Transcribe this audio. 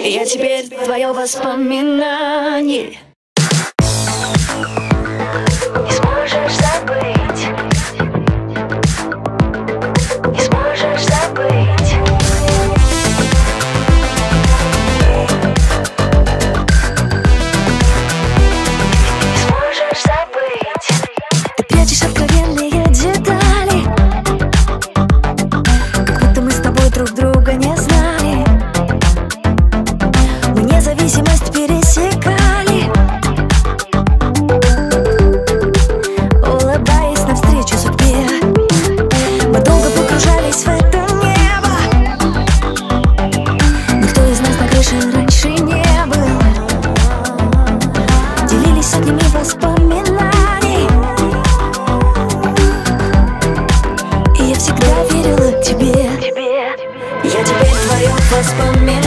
Я теперь твое воспоминание. Не сможешь забыть, не сможешь забыть. Не сможешь забыть. Ты прячешь откровенные детали, как будто мы с тобой друг друга не знали. Мы независимость пересекали, улыбаясь навстречу судьбе. Мы долго погружались в это небо. Никто из нас на крыше раньше не был. Делились сотнями воспоминаний, и я всегда верила тебе. Я теперь твое воспоминание.